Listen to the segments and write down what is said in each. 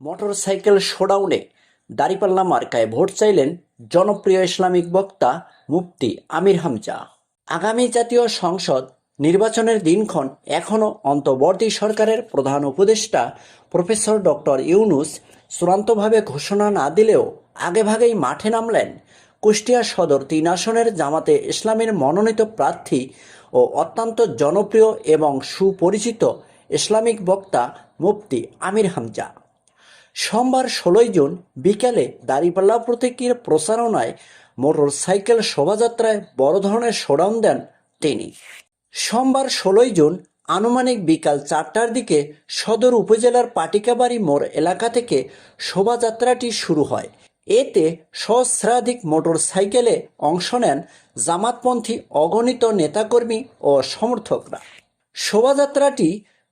Motorcycle শোডাউনে দাঁড়িপাল্লা মার্কায় vote চাইলেন জনপ্রিয় ইসলামিক বক্তা মুফতি আমির হামজা। আগামী জাতীয় সংসদ নির্বাচনের দিনক্ষণ এখনও অন্তর্বর্তী সরকারের প্রধান উপদেষ্টা প্রফেসর ডক্টর ইউনূস চূড়ান্তভাবে ঘোষণা না দিলেও আগেভাগেই মাঠে নামলেন কুষ্টিয়া সদর ৩ আসনের জামাতে ইসলামীর মনোনীত প্রার্থী ও অত্যন্ত জনপ্রিয় এবং সুপরিচিত ইসলামিক বক্তা মুফতি আমির হামজা। সোমবার ১৬ জুন বিকেলে দাঁড়িপাল্লা প্রতীকের প্রচারণায় মোটরসাইকেল শোভাযাত্রায় বড় ধরনের শোডাউন দেন তিনি। সোমবার ১৬ জুন আনুমানিক বিকাল ৪টার দিকে সদর উপজেলার পাটিকাবাড়ি মোড় এলাকা থেকে শোভাযাত্রাটি শুরু হয়। এতে সহস্রাধিক মোটরসাইকেলে অংশ নেন জামাতপন্থী অগণিত নেতাকর্মী ও সমর্থকরা। শোভাযাত্রাটি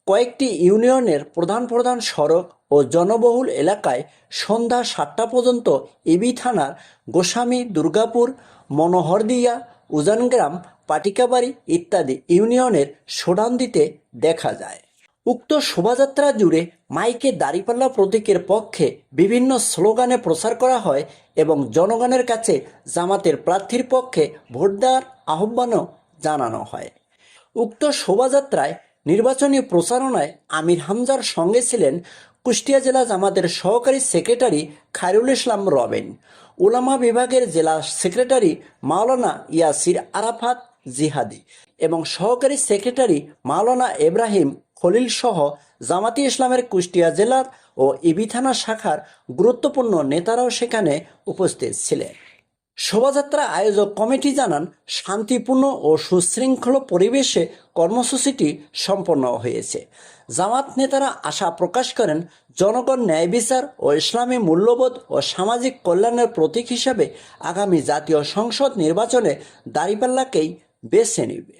কয়েকটি ইউনিয়নের প্রধান প্রধান সড়ক ও জনবহুল এলাকায় সন্ধ্যা ৭টা পর্যন্ত ইবি থানার গোস্বামী, দুর্গাপুর, মনোহরদিয়া, উজানগ্রাম, পাটিকাবাড়ি ইত্যাদি ইউনিয়নের শোডাউন দিতে দেখা যায়। উক্ত শোভাযাত্রা জুড়ে মাইকে দাঁড়িপাল্লা প্রতীকের পক্ষে বিভিন্ন স্লোগানে প্রচার করা হয় এবং জনগণের কাছে জামাতের প্রার্থীর পক্ষে ভোট দেওয়ার আহ্বানও জানানো হয়। উক্ত শোভাযাত্রায় নির্বাচনী প্রচারণায় আমির হামজার সঙ্গে ছিলেন কুষ্টিয়া জেলা জামাতের সহকারী সেক্রেটারি খায়রুল ইসলাম রবেন, উলামা বিভাগের জেলা সেক্রেটারি মাওলানা ইয়াসির আরাফাত জিহাদি এবং সহকারী সেক্রেটারি মাওলানা ইব্রাহিম খলিল সহ জামাতি ইসলামের কুষ্টিয়া জেলার ও ইবি থানা শাখার গুরুত্বপূর্ণ নেতারাও সেখানে উপস্থিত ছিলেন। শোভাযাত্রা আয়োজক কমিটি জানান, শান্তিপূর্ণ ও সুশৃঙ্খল পরিবেশে কর্মসূচিটি সম্পন্ন হয়েছে। জামাত নেতারা আশা প্রকাশ করেন, জনগণ ন্যায় বিচার ও ইসলামী মূল্যবোধ ও সামাজিক কল্যাণের প্রতীক হিসাবে আগামী জাতীয় সংসদ নির্বাচনে দাঁড়িপাল্লাকেই বেছে নেবে।